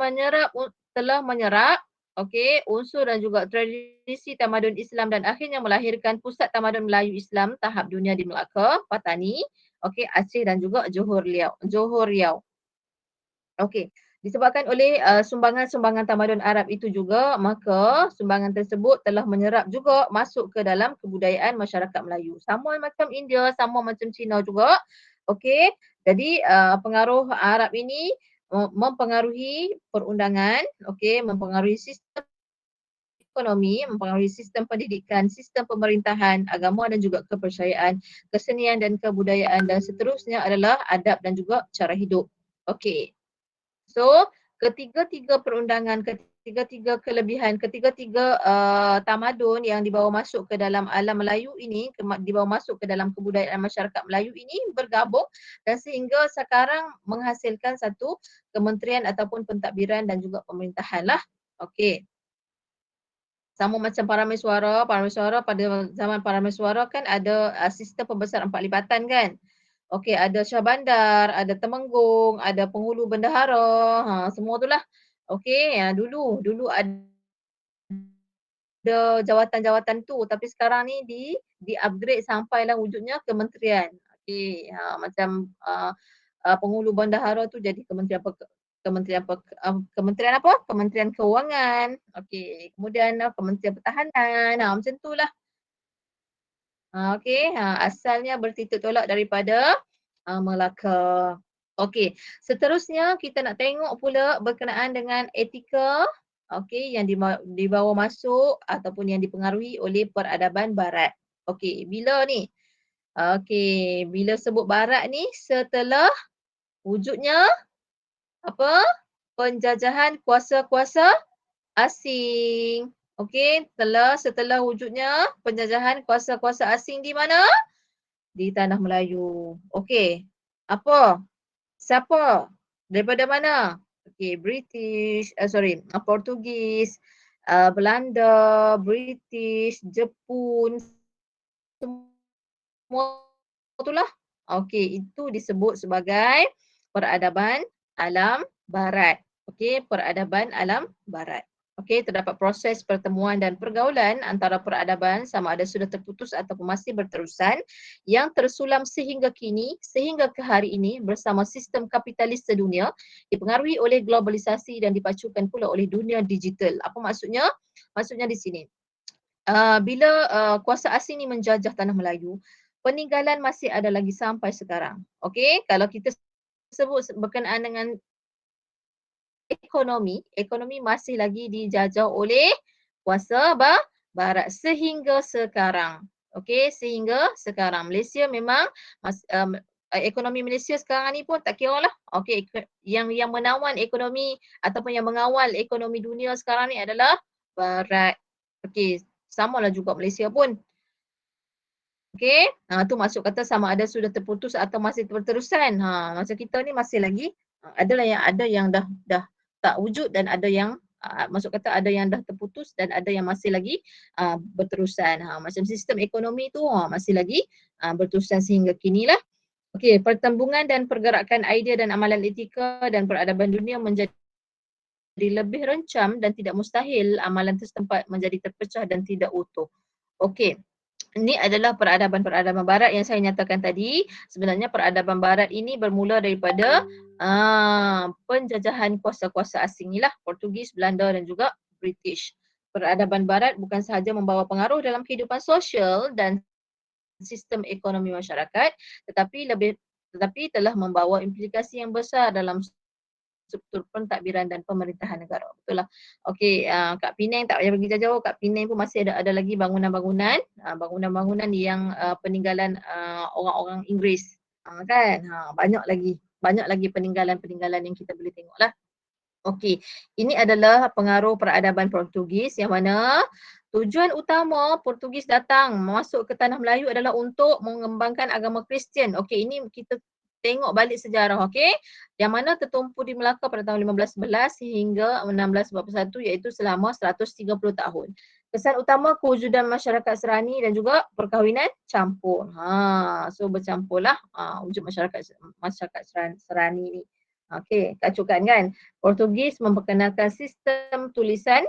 menyerap okey, unsur dan juga tradisi tamadun Islam dan akhirnya melahirkan pusat tamadun Melayu Islam tahap dunia di Melaka, Patani, okey, Aceh dan juga Johor Riau. Okey. Disebabkan oleh sumbangan-sumbangan tamadun Arab itu juga, maka sumbangan tersebut telah menyerap juga masuk ke dalam kebudayaan masyarakat Melayu. Sama macam India, sama macam Cina juga. Okey, jadi pengaruh Arab ini mempengaruhi perundangan, okey, mempengaruhi sistem ekonomi, mempengaruhi sistem pendidikan, sistem pemerintahan, agama dan juga kepercayaan, kesenian dan kebudayaan dan seterusnya adalah adab dan juga cara hidup. Okey. So, ketiga-tiga perundangan, ketiga-tiga kelebihan, ketiga-tiga tamadun yang dibawa masuk ke dalam alam Melayu ini, dibawa masuk ke dalam kebudayaan masyarakat Melayu ini bergabung dan sehingga sekarang menghasilkan satu kementerian ataupun pentadbiran dan juga pemerintahan lah. Okey. Sama macam Parameswara pada zaman Parameswara kan ada sistem pembesar 4 lipatan kan. Okey, ada Syah Bandar, ada Temenggung, ada Penghulu Bendahara, semua tu lah. Okey, dulu ada jawatan-jawatan tu tapi sekarang ni di-upgrade sampailah wujudnya kementerian. Okey, macam Penghulu Bendahara tu jadi Kementerian apa? Kementerian Kewangan. Okey, kemudian Kementerian Pertahanan. Macam tu lah. Okey, asalnya bertitik tolak daripada Melaka. Okey, seterusnya kita nak tengok pula berkenaan dengan etika, okey, yang dibawa masuk ataupun yang dipengaruhi oleh peradaban barat. Okey, bila ni? Okey, bila sebut barat ni setelah wujudnya apa? Penjajahan kuasa-kuasa asing. Okey, setelah wujudnya penjajahan kuasa-kuasa asing di mana? Di tanah Melayu. Okey. Apa? Siapa? Daripada mana? Okey, Portugis, Belanda, British, Jepun, semua itulah. Okey, itu disebut sebagai peradaban alam barat. Okey, peradaban alam barat. Okey, terdapat proses pertemuan dan pergaulan antara peradaban sama ada sudah terputus ataupun masih berterusan yang tersulam sehingga kini, sehingga ke hari ini bersama sistem kapitalis sedunia dipengaruhi oleh globalisasi dan dipacukan pula oleh dunia digital. Apa maksudnya? Maksudnya di sini, bila kuasa asing ni menjajah tanah Melayu, peninggalan masih ada lagi sampai sekarang. Okey, kalau kita sebut berkenaan dengan ekonomi masih lagi dijajah oleh kuasa barat sehingga sekarang. Okey, sehingga sekarang. Malaysia memang ekonomi Malaysia sekarang ni pun tak kira lah. Okey, yang menawan ekonomi ataupun yang mengawal ekonomi dunia sekarang ni adalah barat. Okey, samalah juga Malaysia pun. Okey, tu maksud kata sama ada sudah terputus atau masih berterusan. Macam kita ni masih lagi ada yang dah tak wujud dan ada yang maksud kata ada yang dah terputus dan ada yang masih lagi berterusan. Macam sistem ekonomi tu masih lagi berterusan sehingga kini lah. Okey, pertembungan dan pergerakan idea dan amalan etika dan peradaban dunia menjadi lebih rencam dan tidak mustahil amalan setempat menjadi terpecah dan tidak utuh. Okey. Ini adalah peradaban-peradaban barat yang saya nyatakan tadi. Sebenarnya peradaban barat ini bermula daripada penjajahan kuasa-kuasa asing inilah, Portugis, Belanda dan juga British. Peradaban barat bukan sahaja membawa pengaruh dalam kehidupan sosial dan sistem ekonomi masyarakat, tetapi telah membawa implikasi yang besar dalam struktur pentadbiran dan pemerintahan negara. Betul lah. Okey, kat Penang tak payah pergi jauh-jauh. Kat Penang pun masih ada lagi bangunan-bangunan, bangunan-bangunan yang peninggalan orang-orang Inggeris. Kan? Banyak lagi peninggalan-peninggalan yang kita boleh tengoklah. Okey, ini adalah pengaruh peradaban Portugis yang mana tujuan utama Portugis datang masuk ke tanah Melayu adalah untuk mengembangkan agama Kristian. Okey, ini kita tengok balik sejarah, okey, yang mana tertumpu di Melaka pada tahun 1511 hingga 1641 iaitu selama 130 tahun. Kesan utama kewujudan masyarakat Serani dan juga perkahwinan campur. So bercampurlah wujud masyarakat Serani ni. Okey, kacukan kan. Portugis memperkenalkan sistem tulisan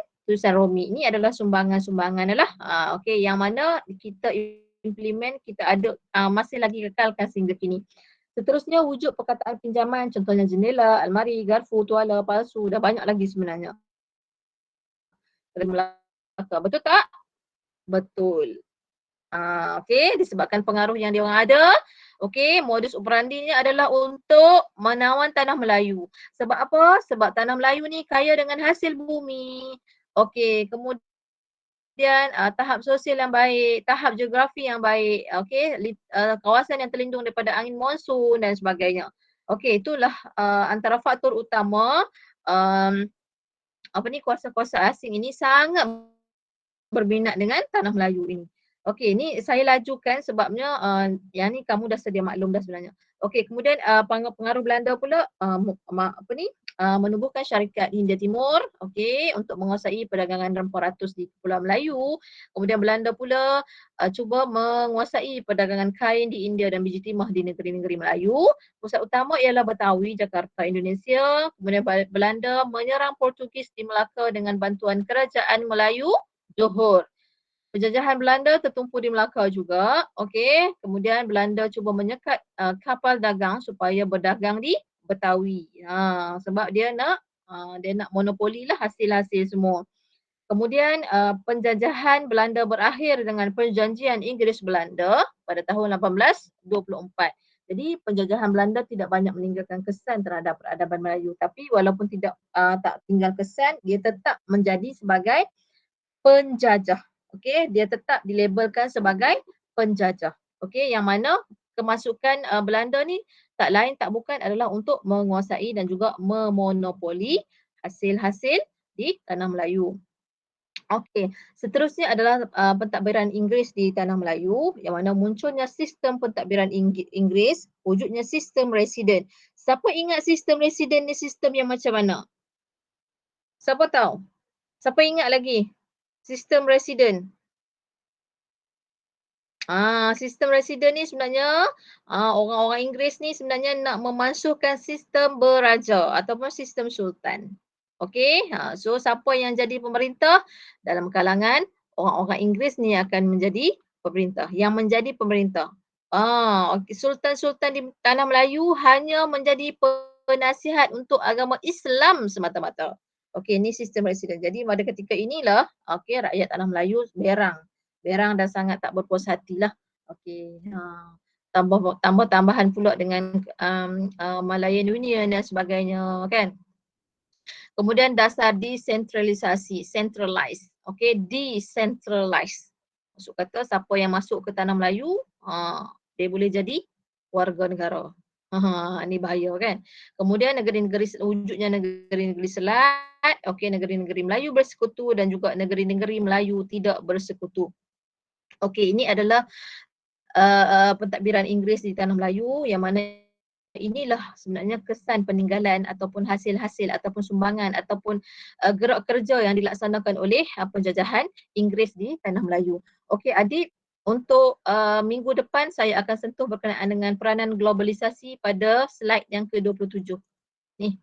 Romi. Ini adalah sumbangan-sumbangan lah. Okey, yang mana kita implement, kita ada masih lagi kekalkan sehingga kini. Seterusnya wujud perkataan pinjaman, contohnya jendela, almari, garfu, tuala, palsu, dah banyak lagi sebenarnya. Betul tak? Betul. Okey, disebabkan pengaruh yang diorang ada, okey, modus operandinya adalah untuk menawan tanah Melayu. Sebab apa? Sebab tanah Melayu ni kaya dengan hasil bumi. Okey, kemudian tahap sosial yang baik, tahap geografi yang baik, okey, kawasan yang terlindung daripada angin monsun dan sebagainya. Okey, itulah antara faktor utama kuasa-kuasa asing ini sangat berminat dengan tanah Melayu ini. Okey, ni saya lajukan sebabnya yang ni kamu dah sedia maklum dah sebenarnya. Okey, kemudian pengaruh Belanda pula menubuhkan syarikat Hindia Timur, okey, untuk menguasai perdagangan rempah ratus di Kepulauan Melayu. Kemudian Belanda pula cuba menguasai perdagangan kain di India dan biji timah di negeri-negeri Melayu. Pusat utama ialah Betawi, Jakarta, Indonesia. Kemudian Belanda menyerang Portugis di Melaka dengan bantuan kerajaan Melayu Johor. Penjajahan Belanda tertumpu di Melaka juga. Okey, kemudian Belanda cuba menyekat kapal dagang supaya berdagang di Betawi. Sebab dia nak monopoli lah hasil-hasil semua. Kemudian penjajahan Belanda berakhir dengan perjanjian Inggeris-Belanda pada tahun 1824. Jadi penjajahan Belanda tidak banyak meninggalkan kesan terhadap peradaban Melayu, tapi walaupun tak tinggal kesan, dia tetap menjadi sebagai penjajah. Okey, dia tetap dilabelkan sebagai penjajah. Okey, yang mana kemasukan Belanda ni tak lain tak bukan adalah untuk menguasai dan juga memonopoli hasil-hasil di tanah Melayu. Okey, seterusnya adalah pentadbiran Inggeris di tanah Melayu yang mana munculnya sistem pentadbiran Inggeris, wujudnya sistem residen. Siapa ingat sistem residen ni sistem yang macam mana? Siapa tahu? Siapa ingat lagi? Sistem residen. Sistem residen ni sebenarnya orang-orang Inggeris ni sebenarnya nak memasukkan sistem beraja ataupun sistem sultan. Okey, so siapa yang jadi pemerintah dalam kalangan orang-orang Inggeris ni akan menjadi pemerintah, yang menjadi pemerintah. Okey, sultan-sultan di tanah Melayu hanya menjadi penasihat untuk agama Islam semata-mata. Okey, ni sistem residen. Jadi pada ketika inilah, okey, rakyat tanah Melayu berang dan sangat tak berpuas hatilah. Okey, tambahan pula dengan Malayan Union dan sebagainya kan. Kemudian dasar desentralisasi, centralize. Okey, decentralize. Maksud kata siapa yang masuk ke tanah Melayu, dia boleh jadi warga negara. Ni bahaya kan. Kemudian negeri-negeri wujudnya negeri-negeri selat, okey, negeri-negeri Melayu bersekutu dan juga negeri-negeri Melayu tidak bersekutu. Okey, ini adalah pentadbiran Inggeris di tanah Melayu yang mana inilah sebenarnya kesan peninggalan ataupun hasil-hasil ataupun sumbangan ataupun gerak kerja yang dilaksanakan oleh penjajahan Inggeris di tanah Melayu. Okey adik, untuk minggu depan saya akan sentuh berkenaan dengan peranan globalisasi pada slide yang ke-27. Ni.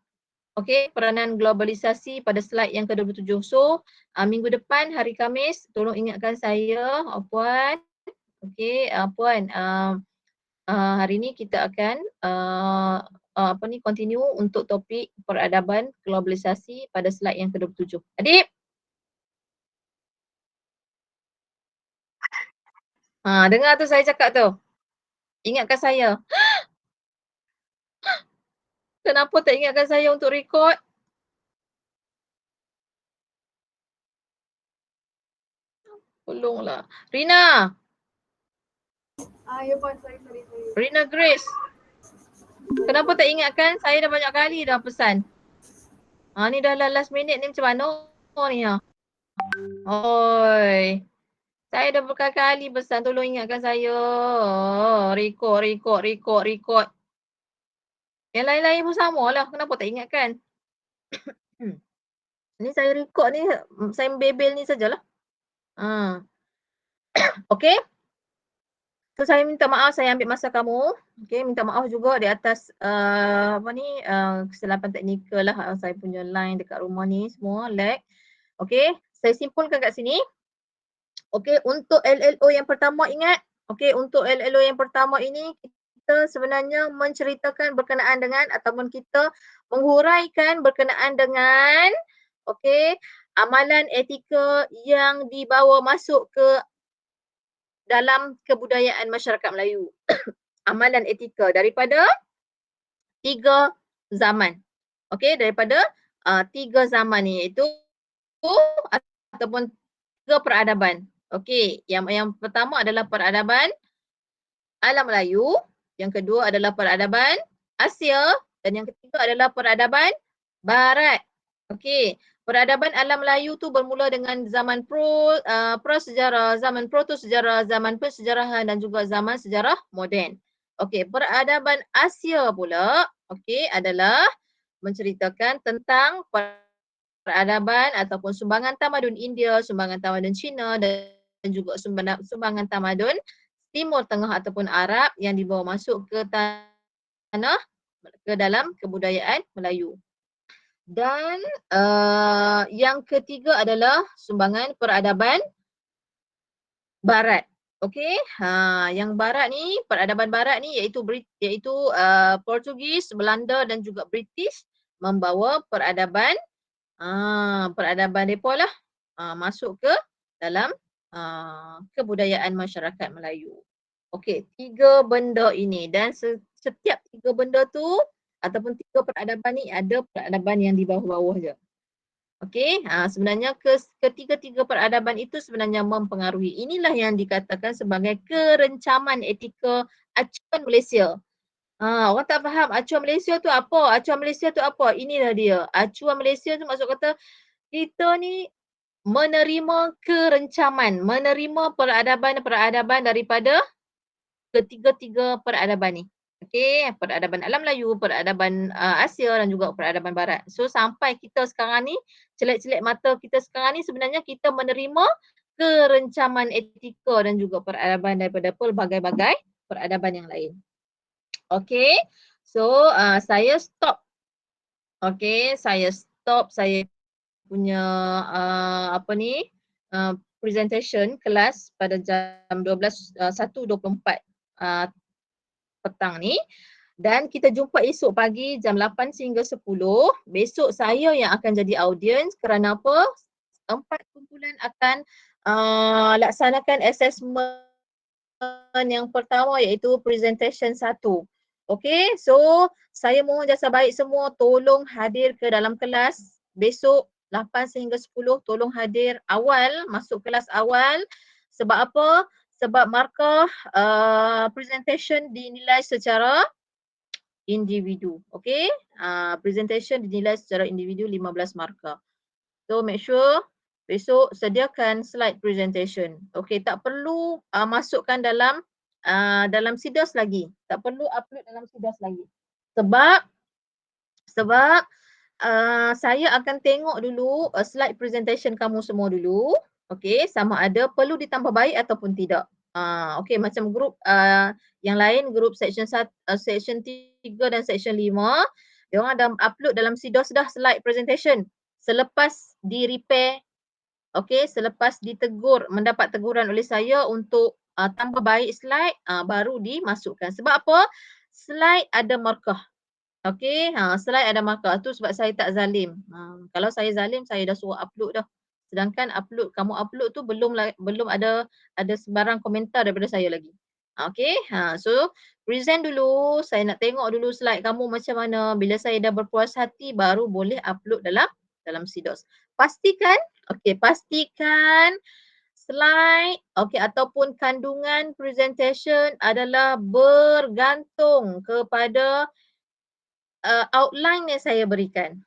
Okey, peranan globalisasi pada slide yang ke-27. So, minggu depan hari Khamis tolong ingatkan saya, Puan. Okey, Puan, hari ni kita akan continue untuk topik peradaban globalisasi pada slide yang ke-27. Adik? Dengar tu saya cakap tu. Ingatkan saya. Kenapa tak ingatkan saya untuk rekod? Tolonglah. Rina. Ya Puan, sorry. Rina Grace. Kenapa tak ingatkan? Saya dah banyak kali dah pesan. Ni dah last minute ni macam mana ni ha? Oi. Saya dah berkali-kali pesan, tolong ingatkan saya. Rekod. Yang lain-lain pun sama lah, kenapa tak ingatkan? Ni saya rekod ni, saya membebel ni sajalah. Okey. So saya minta maaf saya ambil masa kamu. Okey, minta maaf juga di atas kesilapan teknikal lah. Saya punya line dekat rumah ni semua lag. Okey, saya simpulkan kat sini. Okey, untuk LLO yang pertama ingat. Okey, untuk LLO yang pertama ini kita sebenarnya menceritakan berkenaan dengan ataupun kita menghuraikan berkenaan dengan amalan etika yang dibawa masuk ke dalam kebudayaan masyarakat Melayu. Amalan etika daripada 3 zaman. Okey, daripada 3 zaman ni iaitu ataupun 3 peradaban. Okey, yang pertama adalah peradaban alam Melayu, yang kedua adalah peradaban Asia dan yang ketiga adalah peradaban Barat. Okey, peradaban alam Melayu tu bermula dengan zaman prasejarah, zaman protosejarah, zaman pensejarahan dan juga zaman sejarah moden. Okey, peradaban Asia pula adalah menceritakan tentang peradaban ataupun sumbangan tamadun India, sumbangan tamadun Cina dan juga sumbangan tamadun Timur Tengah ataupun Arab yang dibawa masuk ke dalam kebudayaan Melayu. Dan yang ketiga adalah sumbangan peradaban Barat. Okey, yang Barat ni, peradaban Barat ni iaitu Portugis, Belanda dan juga British membawa peradaban depa lah masuk ke dalam kebudayaan masyarakat Melayu. Okey, 3 benda ini dan setiap 3 benda tu ataupun 3 peradaban ni ada peradaban yang di bawah-bawah je. Okey, sebenarnya ketiga-tiga peradaban itu sebenarnya mempengaruhi. Inilah yang dikatakan sebagai kerencaman etika acuan Malaysia. Orang tak faham acuan Malaysia tu apa? Acuan Malaysia tu apa? Inilah dia. Acuan Malaysia tu maksud kata kita ni menerima kerencaman, menerima peradaban daripada ketiga-tiga peradaban ni. Okey, peradaban alam Melayu, peradaban Asia dan juga peradaban Barat. So sampai kita sekarang ni, celik-celik mata kita sekarang ni sebenarnya kita menerima kerencaman etika dan juga peradaban daripada pelbagai-bagai peradaban yang lain. Okey, so saya stop. Okey, saya stop stop saya punya presentation kelas pada jam 1:24 petang ni, dan kita jumpa esok pagi jam 8 sehingga 10. Besok saya yang akan jadi audience. Kerana apa? 4 kumpulan akan laksanakan assessment yang pertama iaitu presentation 1. Okay, so saya mohon jasa baik semua tolong hadir ke dalam kelas besok 8 sehingga 10. Tolong hadir awal, masuk kelas awal. Sebab apa? Sebab markah presentation dinilai secara individu. Okay, presentation dinilai secara individu 15 markah. So make sure besok sediakan slide presentation. Okay, tak perlu masukkan dalam CIDOS lagi. Tak perlu upload dalam CIDOS lagi. Sebab saya akan tengok dulu slide presentation kamu semua dulu. Okay, sama ada perlu ditambah baik ataupun tidak. Okay, macam grup yang lain, grup section 3 dan section 5, diorang dah upload dalam CIDOS dah slide presentation. Selepas di repair, okay, selepas ditegur, mendapat teguran oleh saya untuk tambah baik slide, baru dimasukkan. Sebab apa? Slide ada markah. Okay, slide ada markah. Tu sebab saya tak zalim. Kalau saya zalim, saya dah suruh upload dah. Sedangkan kamu upload tu belum ada sebarang komentar daripada saya lagi. Okay, so present dulu. Saya nak tengok dulu slide kamu macam mana. Bila saya dah berpuas hati, baru boleh upload dalam CIDOS. Pastikan slide ataupun kandungan presentation adalah bergantung kepada outline yang saya berikan.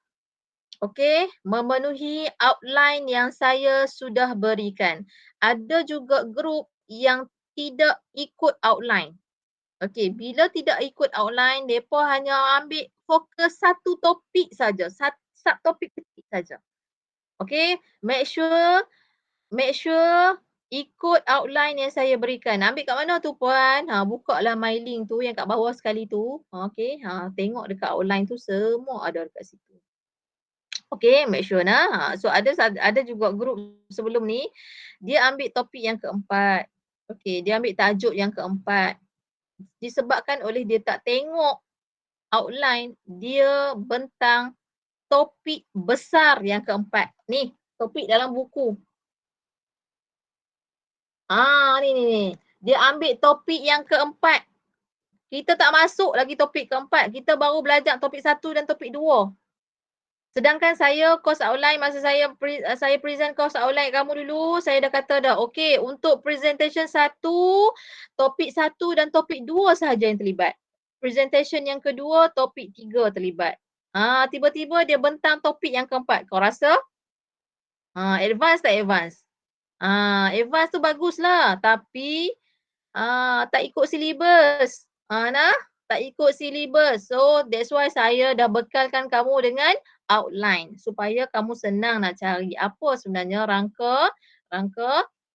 Okey, memenuhi outline yang saya sudah berikan. Ada juga grup yang tidak ikut outline. Okey, bila tidak ikut outline, mereka hanya ambil fokus satu topik saja, satu topik kecil saja. Okey, make sure ikut outline yang saya berikan. Ambil kat mana tu puan? Buka lah my link tu yang kat bawah sekali tu. Okey, tengok dekat outline tu semua ada dekat situ. Okay, make sure nah. So ada juga grup sebelum ni, dia ambil topik yang keempat. Okay, dia ambil tajuk yang keempat. Disebabkan oleh dia tak tengok outline, dia bentang topik besar yang keempat. Ni, topik dalam buku. Ni. Dia ambil topik yang keempat. Kita tak masuk lagi topik keempat. Kita baru belajar topik 1 dan topik 2. Sedangkan saya course outline, masa saya present course outline kamu dulu, saya dah kata dah, okey, untuk presentation 1, topik 1 dan topik 2 sahaja yang terlibat. Presentation yang kedua, topik 3 terlibat. Tiba-tiba dia bentang topik yang keempat. Kau rasa? Advance tak advance? Advance tu baguslah, tapi tak ikut syllabus. Tak ikut syllabus. So that's why saya dah bekalkan kamu dengan outline supaya kamu senang nak cari apa sebenarnya rangka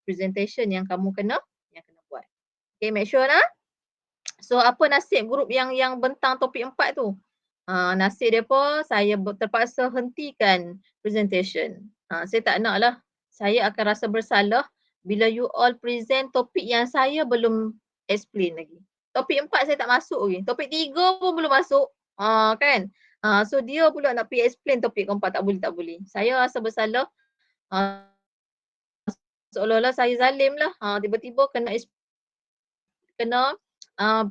presentation yang kamu kena buat. Okay, make sure nah. So apa nasib grup yang bentang topik 4 tu? Nasib depa saya terpaksa hentikan presentation. Saya tak nak lah. Saya akan rasa bersalah bila you all present topik yang saya belum explain lagi. Topik 4 saya tak masuk lagi. Topik 3 pun belum masuk. Kan? So dia pula nak pergi explain topik keempat, tak boleh. Saya rasa bersalah. Seolah-olah saya zalim lah. Tiba-tiba kena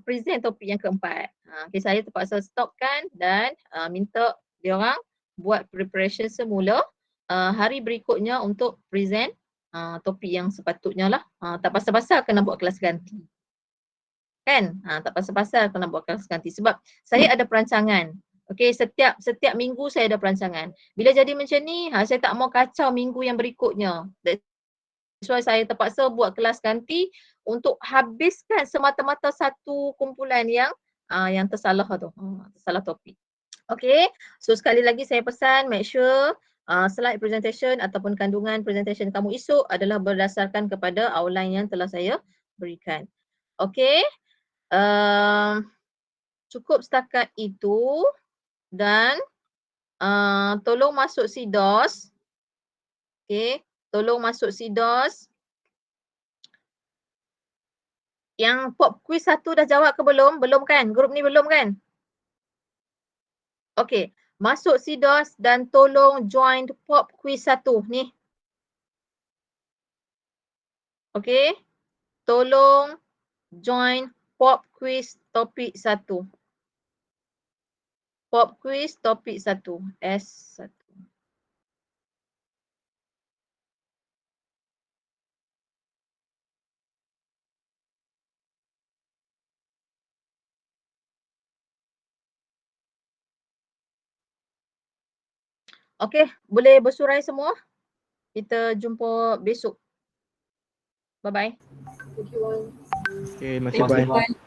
present topik yang keempat. Okay, saya terpaksa stopkan dan minta dia orang buat preparation semula hari berikutnya untuk present topik yang sepatutnya lah. Tak pasal-pasal kena buat kelas ganti. Kan? Tak pasal-pasal kena buat kelas ganti sebab saya ada perancangan. Okay, setiap minggu saya ada perancangan. Bila jadi macam ni, saya tak mau kacau minggu yang berikutnya. That's why saya terpaksa buat kelas ganti untuk habiskan semata-mata satu kumpulan yang tersalah tu, tersalah topik. Okay, so sekali lagi saya pesan, make sure slide presentation ataupun kandungan presentation kamu esok adalah berdasarkan kepada outline yang telah saya berikan. Okay, cukup setakat itu dan Tolong masuk CDOS. Okay, tolong masuk CDOS. Yang pop quiz 1 dah jawab ke belum? Belum kan? Grup ni belum kan? Okay, masuk CDOS dan tolong join pop quiz 1 ni. Okay, tolong join pop quiz topik 1. Pop quiz topik 1, S1. Okay, boleh bersurai semua? Kita jumpa besok. Bye-bye. Thank you, Wan. Okay, Terima kasih, masih Puan. Puan.